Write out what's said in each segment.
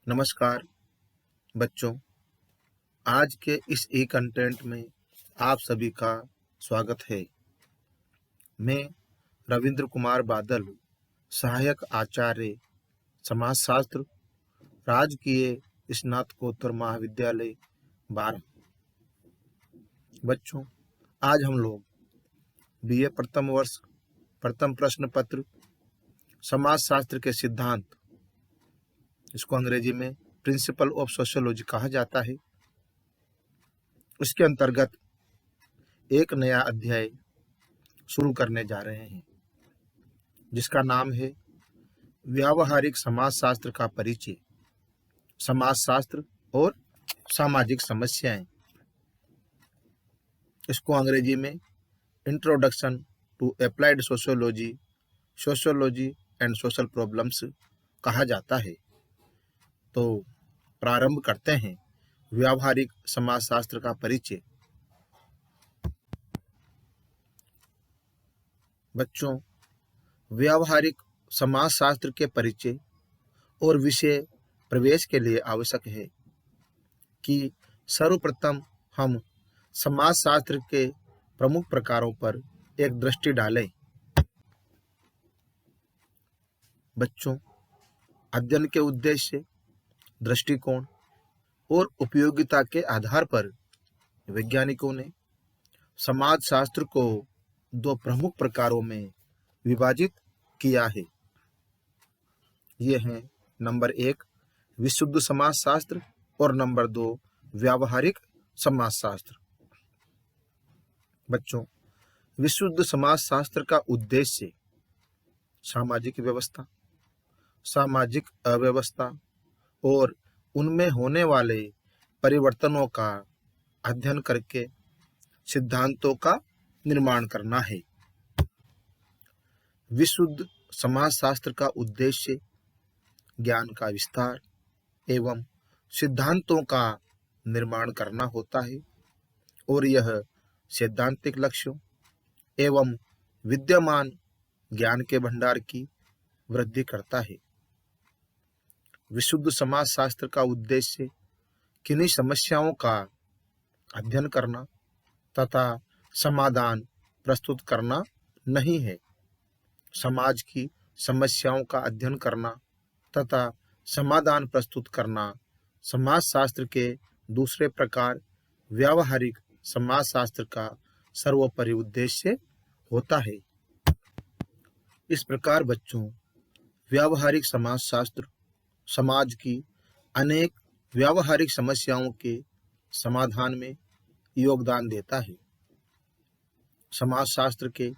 नमस्कार बच्चों। आज के इस ई कंटेंट में आप सभी का स्वागत है। मैं रविंद्र कुमार बादल, सहायक आचार्य समाजशास्त्र, राजकीय स्नातकोत्तर महाविद्यालय 12। बच्चों, आज हम लोग बीए प्रथम वर्ष प्रथम प्रश्न पत्र समाजशास्त्र के सिद्धांत, इसको अंग्रेजी में प्रिंसिपल ऑफ सोशियोलॉजी कहा जाता है, उसके अंतर्गत एक नया अध्याय शुरू करने जा रहे हैं जिसका नाम है व्यावहारिक समाजशास्त्र का परिचय, समाजशास्त्र और सामाजिक समस्याएं। इसको अंग्रेजी में introduction to applied sociology, sociology and social problems कहा जाता है। तो प्रारंभ करते हैं व्यावहारिक समाजशास्त्र का परिचय। बच्चों, व्यावहारिक समाजशास्त्र के परिचय और विषय प्रवेश के लिए आवश्यक है कि सर्वप्रथम हम समाजशास्त्र के प्रमुख प्रकारों पर एक दृष्टि डालें। बच्चों, अध्ययन के उद्देश्य, दृष्टिकोण और उपयोगिता के आधार पर वैज्ञानिकों ने समाजशास्त्र को दो प्रमुख प्रकारों में विभाजित किया है। ये हैं नंबर 1 विशुद्ध समाजशास्त्र और नंबर 2 व्यावहारिक समाजशास्त्र। बच्चों, विशुद्ध समाजशास्त्र का उद्देश्य सामाजिक व्यवस्था, सामाजिक अव्यवस्था और उनमें होने वाले परिवर्तनों का अध्ययन करके सिद्धांतों का निर्माण करना है। विशुद्ध समाजशास्त्र का उद्देश्य ज्ञान का विस्तार एवं सिद्धांतों का निर्माण करना होता है और यह सैद्धांतिक लक्ष्यों एवं विद्यमान ज्ञान के भंडार की वृद्धि करता है। विशुद्ध समाजशास्त्र का उद्देश्य किन्हीं समस्याओं का अध्ययन करना तथा समाधान प्रस्तुत करना नहीं है। समाज की समस्याओं का अध्ययन करना तथा समाधान प्रस्तुत करना समाजशास्त्र के दूसरे प्रकार व्यावहारिक समाजशास्त्र का सर्वोपरि उद्देश्य होता है। इस प्रकार बच्चों, व्यावहारिक समाजशास्त्र समाज की अनेक व्यावहारिक समस्याओं के समाधान में योगदान देता है। समाजशास्त्र के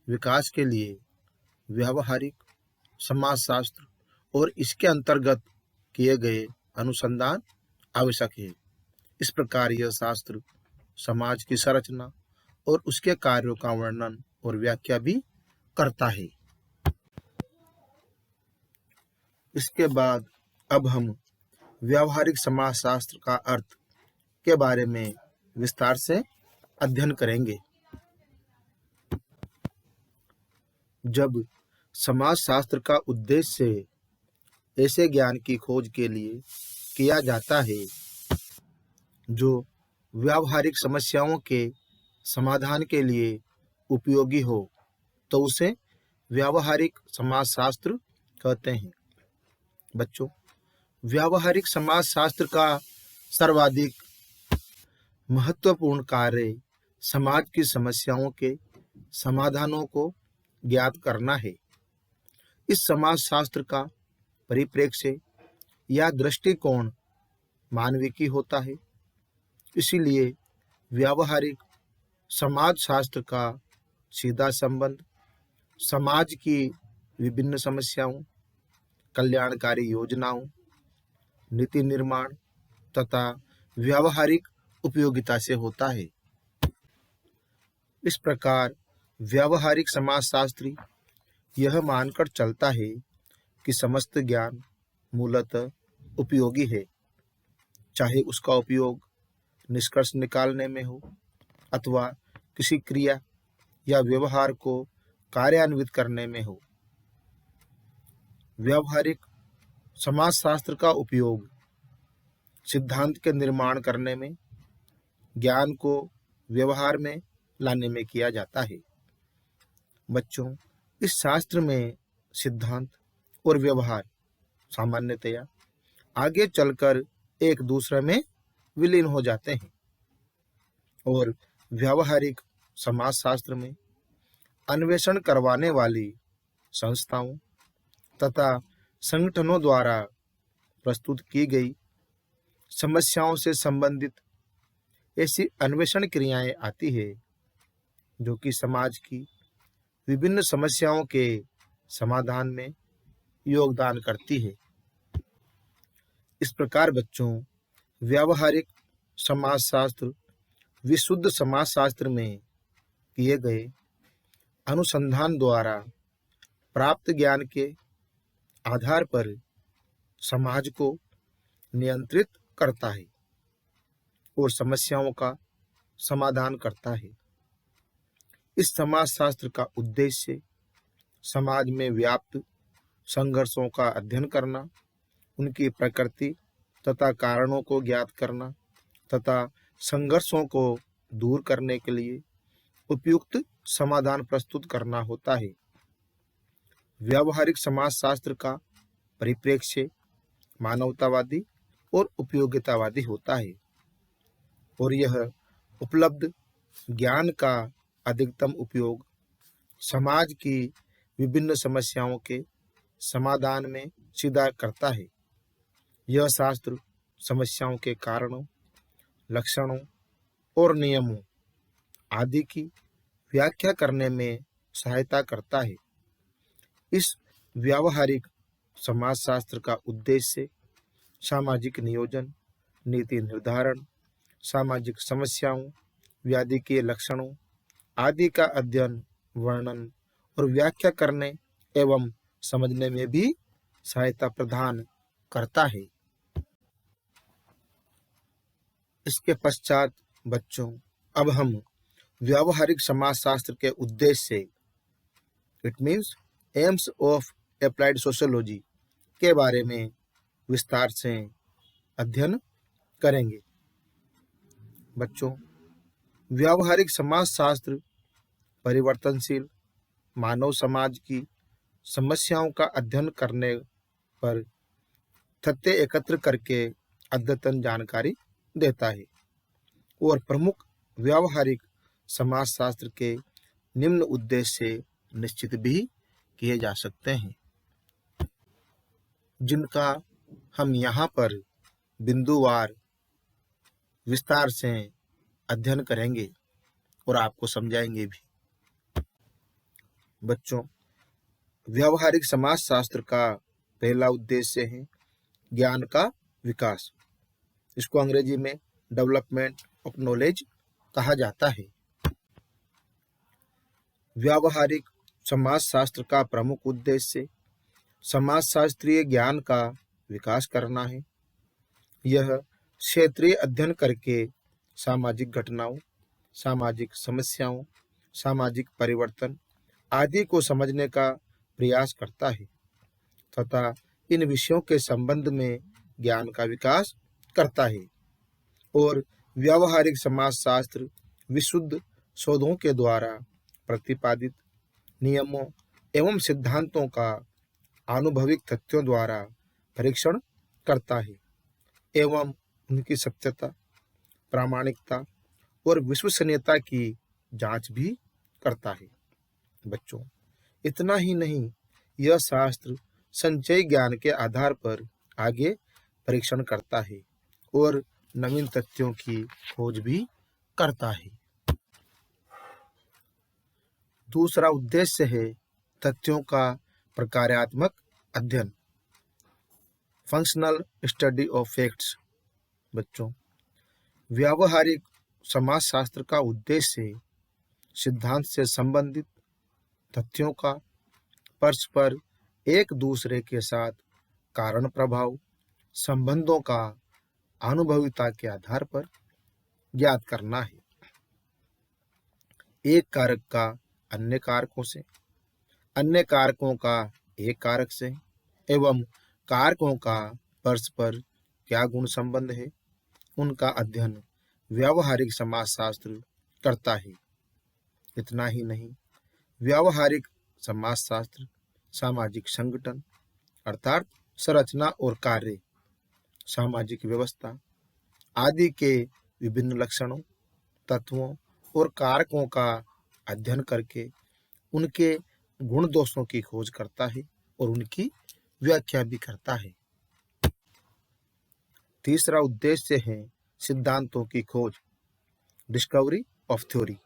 विकास के लिए व्यावहारिक समाजशास्त्र और इसके अंतर्गत किए गए अनुसंधान आवश्यक है। इस प्रकार यह शास्त्र समाज की संरचना और उसके कार्यों का वर्णन और व्याख्या भी करता है। इसके बाद अब हम व्यावहारिक समाजशास्त्र का अर्थ के बारे में विस्तार से अध्ययन करेंगे। जब समाजशास्त्र का उद्देश्य ऐसे ज्ञान की खोज के लिए किया जाता है जो व्यावहारिक समस्याओं के समाधान के लिए उपयोगी हो, तो उसे व्यावहारिक समाजशास्त्र कहते हैं। बच्चों, व्यावहारिक समाजशास्त्र का सर्वाधिक महत्वपूर्ण कार्य समाज की समस्याओं के समाधानों को ज्ञात करना है। इस समाजशास्त्र का परिप्रेक्ष्य या दृष्टिकोण मानविकी होता है। इसीलिए व्यावहारिक समाजशास्त्र का सीधा संबंध समाज की विभिन्न समस्याओं, कल्याणकारी योजनाओं, नीति निर्माण तथा व्यावहारिक उपयोगिता से होता है। इस प्रकार व्यावहारिक समाजशास्त्री यह मानकर चलता है कि समस्त ज्ञान मूलतः उपयोगी है, चाहे उसका उपयोग निष्कर्ष निकालने में हो अथवा किसी क्रिया या व्यवहार को कार्यान्वित करने में हो। व्यावहारिक समाजशास्त्र का उपयोग सिद्धांत के निर्माण करने में, ज्ञान को व्यवहार में लाने में किया जाता है। बच्चों, इस शास्त्र में सिद्धांत और व्यवहार सामान्यतया आगे चलकर एक दूसरे में विलीन हो जाते हैं और व्यावहारिक समाजशास्त्र में अन्वेषण करवाने वाली संस्थाओं तथा संगठनों द्वारा प्रस्तुत की गई समस्याओं से संबंधित ऐसी अन्वेषण क्रियाएं आती है जो कि समाज की विभिन्न समस्याओं के समाधान में योगदान करती है। इस प्रकार बच्चों, व्यावहारिक समाजशास्त्र विशुद्ध समाजशास्त्र में किए गए अनुसंधान द्वारा प्राप्त ज्ञान के आधार पर समाज को नियंत्रित करता है और समस्याओं का समाधान करता है। इस समाजशास्त्र का उद्देश्य समाज में व्याप्त संघर्षों का अध्ययन करना, उनकी प्रकृति तथा कारणों को ज्ञात करना तथा संघर्षों को दूर करने के लिए उपयुक्त समाधान प्रस्तुत करना होता है। व्यावहारिक समाजशास्त्र का परिप्रेक्ष्य मानवतावादी और उपयोगितावादी होता है और यह उपलब्ध ज्ञान का अधिकतम उपयोग समाज की विभिन्न समस्याओं के समाधान में सीधा करता है। यह शास्त्र समस्याओं के कारणों, लक्षणों और नियमों आदि की व्याख्या करने में सहायता करता है। इस व्यावहारिक समाजशास्त्र का उद्देश्य सामाजिक नियोजन, नीति निर्धारण, सामाजिक समस्याओं, व्याधि के लक्षणों आदि का अध्ययन, वर्णन और व्याख्या करने एवं समझने में भी सहायता प्रदान करता है। इसके पश्चात बच्चों, अब हम व्यावहारिक समाजशास्त्र के उद्देश्य, it means AIIMS of applied sociology के बारे में विस्तार से अध्ययन करेंगे। बच्चों, व्यावहारिक समाजशास्त्र परिवर्तनशील मानव समाज की समस्याओं का अध्ययन करने पर तथ्य एकत्र करके अद्यतन जानकारी देता है और प्रमुख व्यावहारिक समाजशास्त्र के निम्न उद्देश्य निश्चित भी किए जा सकते हैं, जिनका हम यहाँ पर बिंदुवार विस्तार से अध्ययन करेंगे और आपको समझाएंगे भी। बच्चों, व्यावहारिक समाजशास्त्र का पहला उद्देश्य है ज्ञान का विकास। इसको अंग्रेजी में डेवलपमेंट ऑफ नॉलेज कहा जाता है। व्यावहारिक समाजशास्त्र का प्रमुख उद्देश्य समाजशास्त्रीय ज्ञान का विकास करना है। यह क्षेत्रीय अध्ययन करके सामाजिक घटनाओं, सामाजिक समस्याओं, सामाजिक परिवर्तन आदि को समझने का प्रयास करता है तथा इन विषयों के संबंध में ज्ञान का विकास करता है और व्यावहारिक समाजशास्त्र विशुद्ध शोधों के द्वारा प्रतिपादित नियमों एवं सिद्धांतों का आनुभविक तथ्यों द्वारा परीक्षण करता है एवं उनकी सत्यता, प्रामाणिकता और विश्वसनीयता की जांच भी करता है। बच्चों, इतना ही नहीं, यह शास्त्र संचय ज्ञान के आधार पर आगे परीक्षण करता है और नवीन तथ्यों की खोज भी करता है। दूसरा उद्देश्य है तथ्यों का प्रकार्यात्मक अध्ययन, फंक्शनल स्टडी ऑफ फैक्ट्स। बच्चों, व्यावहारिक समाजशास्त्र का उद्देश्य सिद्धांत से संबंधित तथ्यों का परस्पर एक दूसरे के साथ कारण प्रभाव संबंधों का अनुभविता के आधार पर ज्ञात करना है। एक कारक का अन्य कारकों से, अन्य कारकों का एक कारक से एवं कारकों का परस्पर क्या गुण संबंध है, उनका अध्ययन व्यावहारिक समाजशास्त्र करता है। इतना ही नहीं, व्यावहारिक समाजशास्त्र सामाजिक संगठन अर्थात संरचना और कार्य, सामाजिक व्यवस्था आदि के विभिन्न लक्षणों, तत्वों और कारकों का अध्ययन करके उनके गुण दोषों की खोज करता है और उनकी व्याख्या भी करता है। तीसरा उद्देश्य है सिद्धांतों की खोज, डिस्कवरी ऑफ थ्योरी।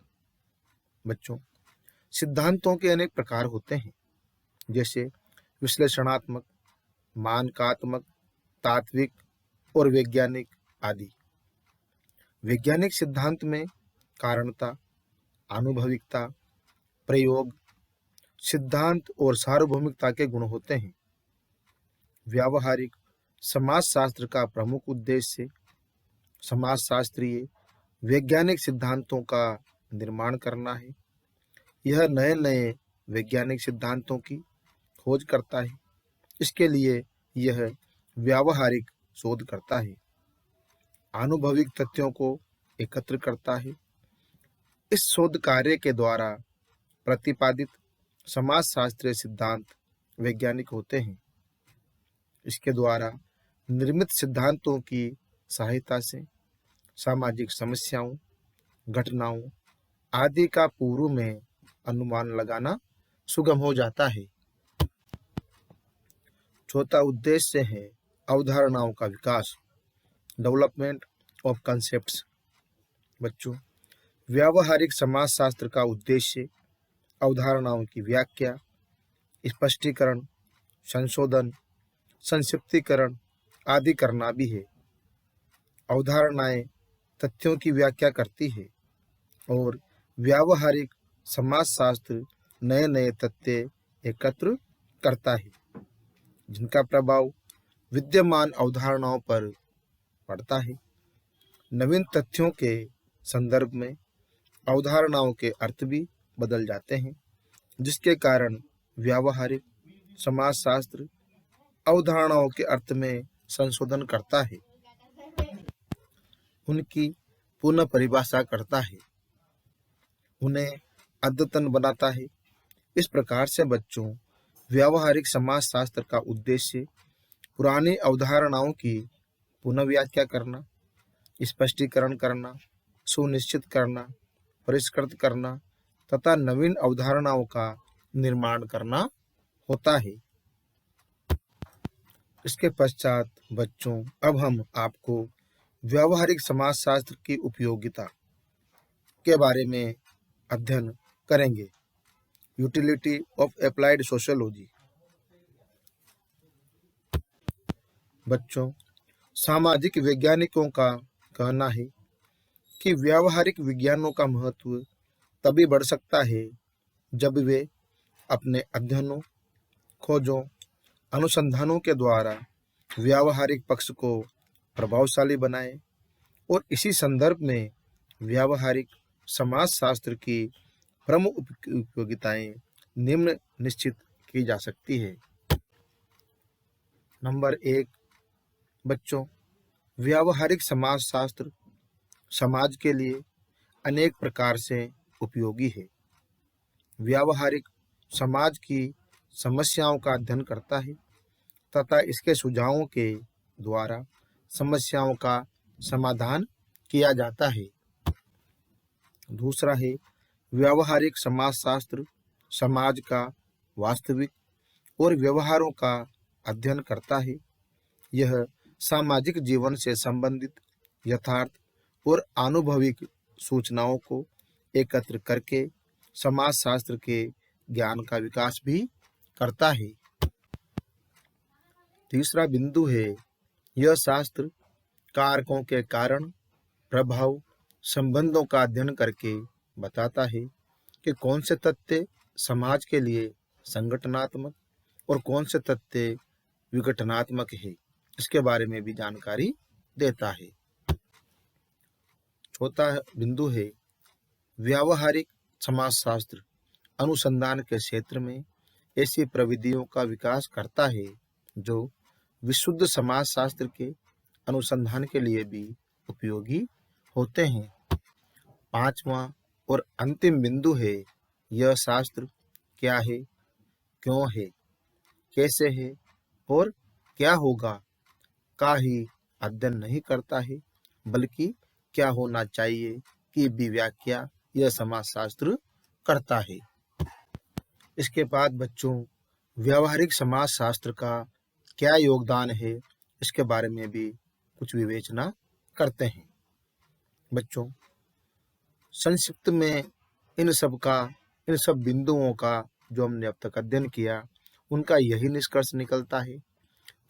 बच्चों, सिद्धांतों के अनेक प्रकार होते हैं, जैसे विश्लेषणात्मक, मानकात्मक, तात्विक और वैज्ञानिक आदि। वैज्ञानिक सिद्धांत में कारणता, आनुभविकता, प्रयोग, सिद्धांत और सार्वभौमिकता के गुण होते हैं। व्यावहारिक समाजशास्त्र का प्रमुख उद्देश्य समाजशास्त्रीय वैज्ञानिक सिद्धांतों का निर्माण करना है। यह नए नए वैज्ञानिक सिद्धांतों की खोज करता है। इसके लिए यह व्यावहारिक शोध करता है, आनुभविक तथ्यों को एकत्र करता है। इस शोध कार्य के द्वारा प्रतिपादित समाजशास्त्रीय सिद्धांत वैज्ञानिक होते हैं। इसके द्वारा निर्मित सिद्धांतों की सहायता से सामाजिक समस्याओं, घटनाओं आदि का पूर्व में अनुमान लगाना सुगम हो जाता है। चौथा उद्देश्य है अवधारणाओं का विकास, डेवलपमेंट ऑफ कॉन्सेप्ट्स। बच्चों, व्यावहारिक समाजशास्त्र का उद्देश्य अवधारणाओं की व्याख्या, स्पष्टीकरण, संशोधन, संक्षिप्तीकरण आदि करना भी है। अवधारणाएं तथ्यों की व्याख्या करती है और व्यावहारिक समाजशास्त्र नए नए तथ्य एकत्र करता है, जिनका प्रभाव विद्यमान अवधारणाओं पर पड़ता है। नवीन तथ्यों के संदर्भ में अवधारणाओं के अर्थ भी बदल जाते हैं, जिसके कारण व्यावहारिक समाजशास्त्र अवधारणाओं के अर्थ में संशोधन करता है, उनकी पुनः परिभाषा करता है, उन्हें अद्यतन बनाता है। इस प्रकार से बच्चों, व्यावहारिक समाजशास्त्र का उद्देश्य पुरानी अवधारणाओं की पुनः व्याख्या करना, स्पष्टीकरण करना, सुनिश्चित करना, परिष्कृत करना तथा नवीन अवधारणाओं का निर्माण करना होता है। इसके पश्चात बच्चों, अब हम आपको व्यावहारिक समाजशास्त्र की उपयोगिता के बारे में अध्ययन करेंगे। Utility of applied sociology. बच्चों, सामाजिक वैज्ञानिकों का कहना है कि व्यावहारिक विज्ञानों का महत्व तभी बढ़ सकता है जब वे अपने अध्ययनों, खोजों, अनुसंधानों के द्वारा व्यावहारिक पक्ष को प्रभावशाली बनाए और इसी संदर्भ में व्यावहारिक समाजशास्त्र की प्रमुख उपयोगिताएं निम्न निश्चित की जा सकती है। नंबर 1, बच्चों, व्यावहारिक समाजशास्त्र समाज के लिए अनेक प्रकार से उपयोगी है। व्यावहारिक समाज की समस्याओं का अध्ययन करता है तथा इसके सुझावों के द्वारा समस्याओं का समाधान किया जाता है। दूसरा है, व्यावहारिक समाजशास्त्र समाज का वास्तविक और व्यवहारों का अध्ययन करता है। यह सामाजिक जीवन से संबंधित यथार्थ और आनुभविक सूचनाओं को एकत्र करके समाजशास्त्र के ज्ञान का विकास भी करता है। तीसरा बिंदु है, यह शास्त्र कारकों के कारण, प्रभाव, संबंधों का अध्ययन करके बताता है कि कौन से तथ्य समाज के लिए संगठनात्मक और कौन से तथ्य विघटनात्मक है। इसके बारे में भी जानकारी देता है। चौथा बिंदु है, व्यावहारिक समाजशास्त्र अनुसंधान के क्षेत्र में ऐसी प्रविधियों का विकास करता है जो विशुद्ध समाजशास्त्र के अनुसंधान के लिए भी उपयोगी होते हैं। पांचवा और अंतिम बिंदु है, यह शास्त्र क्या है, क्यों है, कैसे है और क्या होगा का ही अध्ययन नहीं करता है, बल्कि क्या होना चाहिए की भी व्याख्या यह समाजशास्त्र करता है। इसके बाद बच्चों, व्यावहारिक समाजशास्त्र का क्या योगदान है, इसके बारे में भी कुछ विवेचना करते हैं। बच्चों, संक्षिप्त में इन सब बिंदुओं का जो हमने अब तक अध्ययन किया, उनका यही निष्कर्ष निकलता है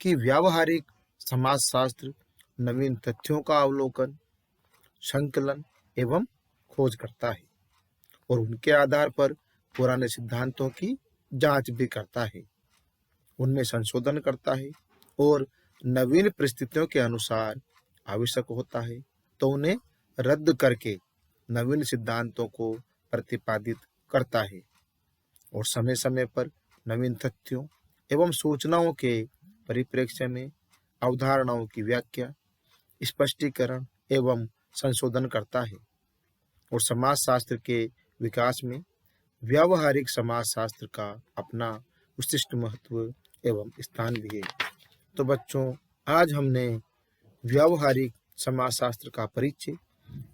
कि व्यावहारिक समाजशास्त्र नवीन तथ्यों का अवलोकन, संकलन एवं खोज करता है और उनके आधार पर पुराने सिद्धांतों की जांच भी करता है, उनमें संशोधन करता है और नवीन परिस्थितियों के अनुसार आवश्यक होता है तो उन्हें रद्द करके नवीन सिद्धांतों को प्रतिपादित करता है और समय समय पर नवीन तथ्यों एवं सूचनाओं के परिप्रेक्ष्य में अवधारणाओं की व्याख्या, स्पष्टीकरण एवं संशोधन करता है। और समाजशास्त्र के विकास में व्यावहारिक समाजशास्त्र का अपना विशिष्ट महत्व एवं स्थान भी है। तो बच्चों, आज हमने व्यावहारिक समाजशास्त्र का परिचय,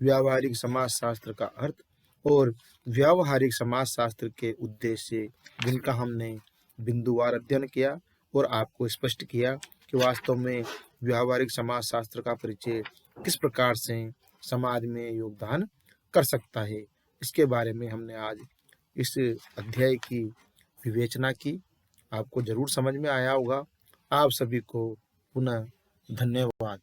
व्यावहारिक समाजशास्त्र का अर्थ और व्यावहारिक समाजशास्त्र के उद्देश्य, जिनका हमने बिंदुवार अध्ययन किया और आपको स्पष्ट किया कि वास्तव में व्यावहारिक समाजशास्त्र का परिचय किस प्रकार से समाज में योगदान कर सकता है, इसके बारे में हमने आज इस अध्याय की विवेचना की। आपको जरूर समझ में आया होगा। आप सभी को पुनः धन्यवाद।